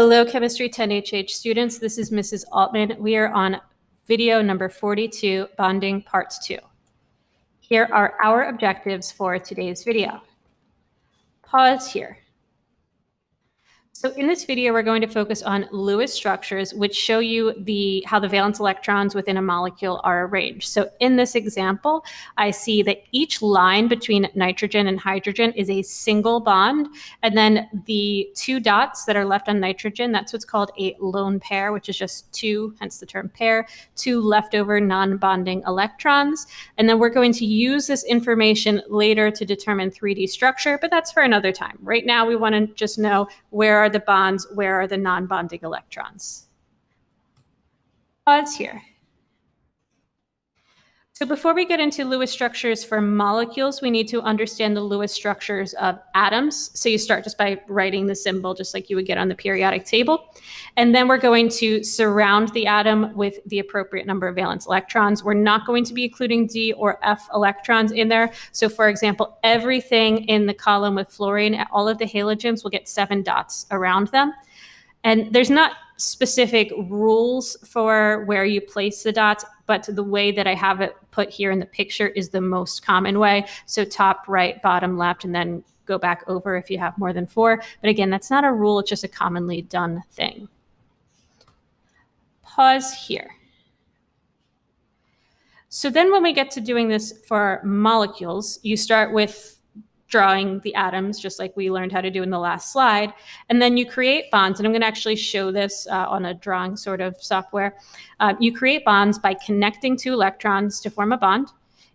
Hello, Chemistry 10HH students. This is Mrs. Altman. We are on video number 42, Bonding Part 2. Here are our objectives for today's video. Pause here. So in this video, we're going to focus on Lewis structures, which show you how the valence electrons within a molecule are arranged. So in this example, I see that each line between nitrogen and hydrogen is a single bond. And then the two dots that are left on nitrogen, that's what's called a lone pair, which is just two, hence the term pair, two leftover non-bonding electrons. And then we're going to use this information later to determine 3D structure, but that's for another time. Right now, we want to just know where are the bonds, where are the non-bonding electrons. Pause here. So before we get into Lewis structures for molecules, we need to understand the Lewis structures of atoms. So you start just by writing the symbol, just like you would get on the periodic table. And then we're going to surround the atom with the appropriate number of valence electrons. We're not going to be including D or F electrons in there. So for example, everything in the column with fluorine, all of the halogens will get 7 dots around them. And there's not specific rules for where you place the dots, but the way that I have it put here in the picture is the most common way. So top right, bottom left, and then go back over if you have more than 4. But again, that's not a rule, it's just a commonly done thing. Pause here. So then when we get to doing this for molecules, you start with drawing the atoms, just like we learned how to do in the last slide. And then you create bonds. And I'm going to actually show this on a drawing sort of software. You create bonds by connecting 2 electrons to form a bond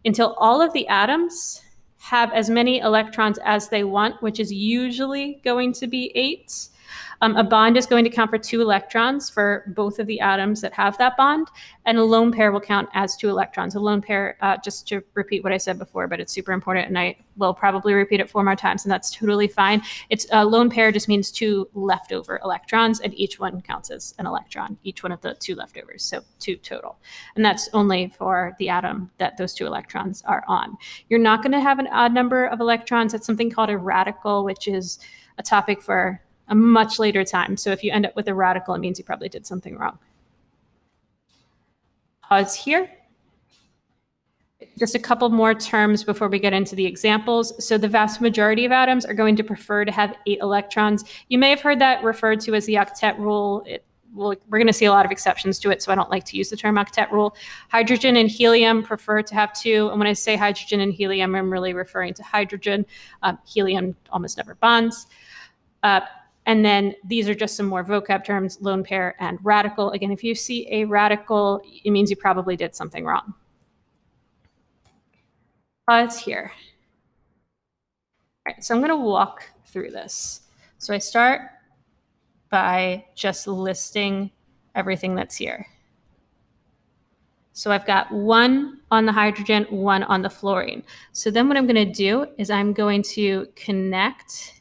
until all of the atoms have as many electrons as they want, which is usually going to be 8. A bond is going to count for 2 electrons for both of the atoms that have that bond, and a lone pair will count as 2 electrons. A lone pair, just to repeat what I said before, but it's super important, and I will probably repeat it 4 more times, and that's totally fine. It's a lone pair just means 2 leftover electrons, and each one counts as an electron, each one of the 2 leftovers, so 2 total. And that's only for the atom that those 2 electrons are on. You're not going to have an odd number of electrons. It's something called a radical, which is a topic for a much later time. So if you end up with a radical, it means you probably did something wrong. Pause here. Just a couple more terms before we get into the examples. So the vast majority of atoms are going to prefer to have 8 electrons. You may have heard that referred to as the octet rule. We're going to see a lot of exceptions to it, so I don't like to use the term octet rule. Hydrogen and helium prefer to have 2. And when I say hydrogen and helium, I'm really referring to hydrogen. Helium almost never bonds. And then these are just some more vocab terms, lone pair and radical. Again, if you see a radical, it means you probably did something wrong. Pause here. All right, so I'm going to walk through this. So I start by just listing everything that's here. So I've got 1 on the hydrogen, 1 on the fluorine. So then what I'm going to do is I'm going to connect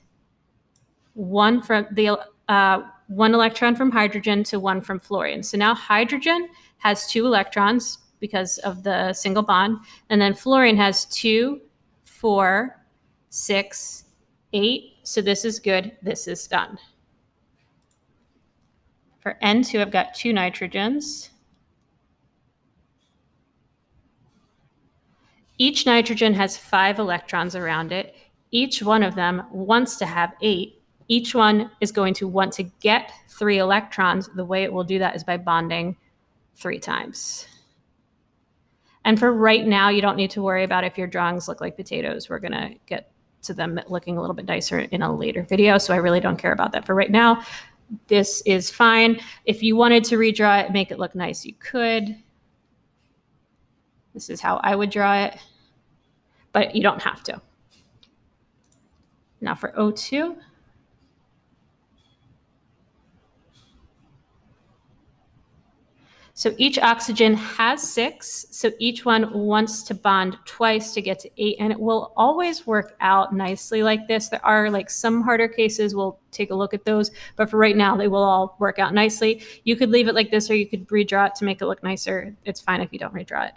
1 from the 1 electron from hydrogen to 1 from fluorine. So now hydrogen has 2 electrons because of the single bond, and then fluorine has 2, 4, 6, 8. So this is good. This is done. For N2, I've got 2 nitrogens. Each nitrogen has 5 electrons around it. Each one of them wants to have 8. Each one is going to want to get 3 electrons. The way it will do that is by bonding 3 times. And for right now, you don't need to worry about if your drawings look like potatoes. We're going to get to them looking a little bit nicer in a later video, so I really don't care about that. For right now, this is fine. If you wanted to redraw it, make it look nice, you could. This is how I would draw it, but you don't have to. Now for O2. So each oxygen has 6, so each one wants to bond twice to get to 8, and it will always work out nicely like this. There are like some harder cases, we'll take a look at those, but for right now, they will all work out nicely. You could leave it like this, or you could redraw it to make it look nicer. It's fine if you don't redraw it.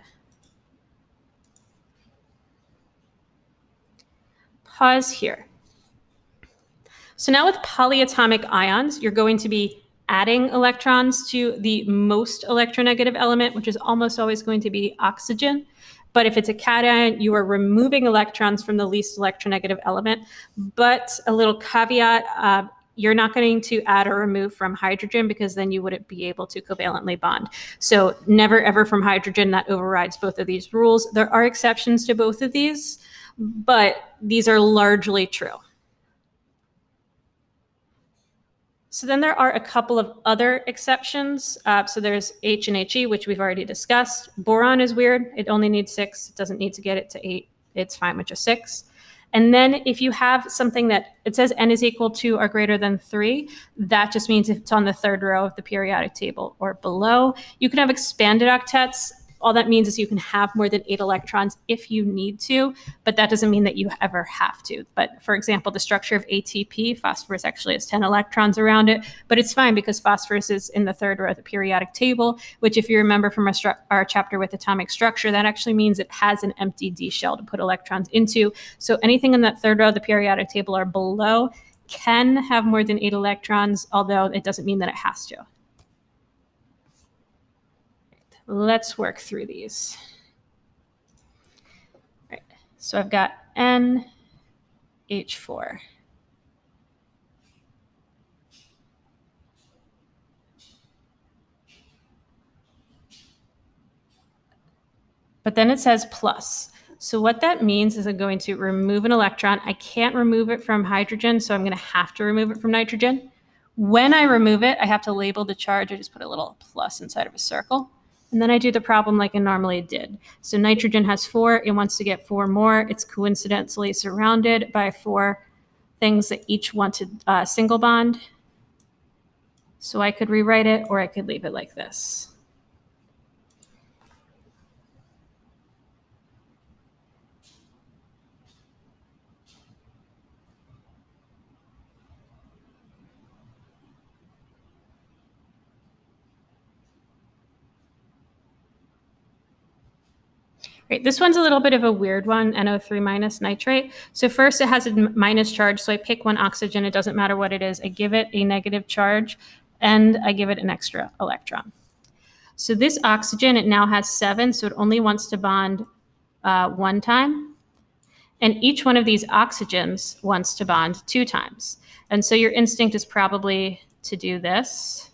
Pause here. So now with polyatomic ions, you're going to be adding electrons to the most electronegative element, which is almost always going to be oxygen. But if it's a cation, you are removing electrons from the least electronegative element. But a little caveat, you're not going to add or remove from hydrogen because then you wouldn't be able to covalently bond. So never ever from hydrogen. That overrides both of these rules. There are exceptions to both of these, but these are largely true. So then there are a couple of other exceptions. So there's H and He, which we've already discussed. Boron is weird. It only needs 6. It doesn't need to get it to 8. It's fine with just 6. And then if you have something that it says n is equal to or greater than 3, that just means it's on the third row of the periodic table or below. You can have expanded octets. All that means is you can have more than 8 electrons if you need to, but that doesn't mean that you ever have to. But for example, the structure of ATP, phosphorus actually has 10 electrons around it, but it's fine because phosphorus is in the third row of the periodic table, which if you remember from our chapter with atomic structure, that actually means it has an empty D shell to put electrons into. So anything in that third row of the periodic table or below can have more than 8 electrons, although it doesn't mean that it has to. Let's work through these. All right, so I've got NH4. But then it says plus. So what that means is I'm going to remove an electron. I can't remove it from hydrogen, so I'm going to have to remove it from nitrogen. When I remove it, I have to label the charge. I just put a little plus inside of a circle. And then I do the problem like I normally did. So nitrogen has 4. It wants to get 4 more. It's coincidentally surrounded by 4 things that each want to single bond. So I could rewrite it or I could leave it like this. Right, this one's a little bit of a weird one, NO3 minus nitrate. So first it has a minus charge, so I pick one oxygen, it doesn't matter what it is. I give it a negative charge, and I give it an extra electron. So this oxygen, it now has 7, so it only wants to bond 1 time. And each one of these oxygens wants to bond 2 times. And so your instinct is probably to do this.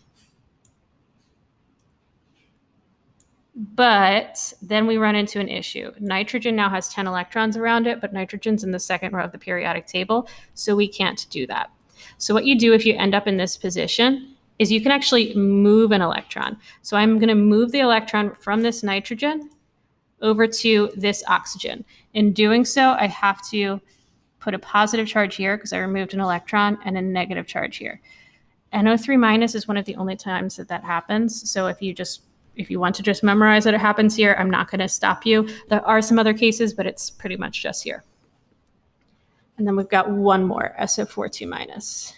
But then we run into an issue. Nitrogen now has 10 electrons around it, but nitrogen's in the second row of the periodic table, so we can't do that. So what you do if you end up in this position is you can actually move an electron. So I'm going to move the electron from this nitrogen over to this oxygen. In doing so, I have to put a positive charge here because I removed an electron and a negative charge here. NO3 minus is one of the only times that that happens. So if you want to just memorize that it happens here, I'm not going to stop you. There are some other cases, but it's pretty much just here. And then we've got one more, SO42 minus.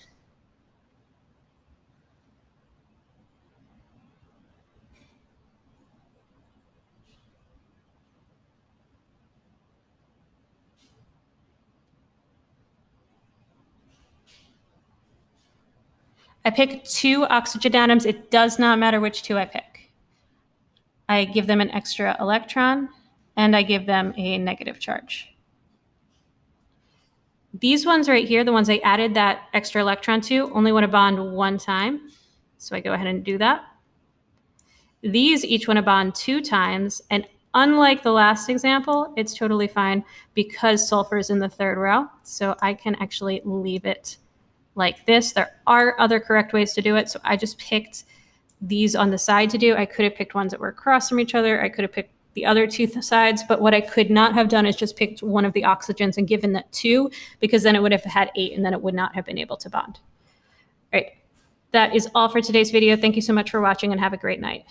I pick 2 oxygen atoms. It does not matter which 2 I pick. I give them an extra electron, and I give them a negative charge. These ones right here, the ones I added that extra electron to, only want to bond 1 time. So I go ahead and do that. These each want to bond 2 times, and unlike the last example, it's totally fine because sulfur is in the third row. So I can actually leave it like this. There are other correct ways to do it. So I just picked these on the side to do. I could have picked ones that were across from each other. I could have picked the other 2 sides, but what I could not have done is just picked one of the oxygens and given that 2, because then it would have had 8 and then it would not have been able to bond. All right, that is all for today's video. Thank you so much for watching and have a great night.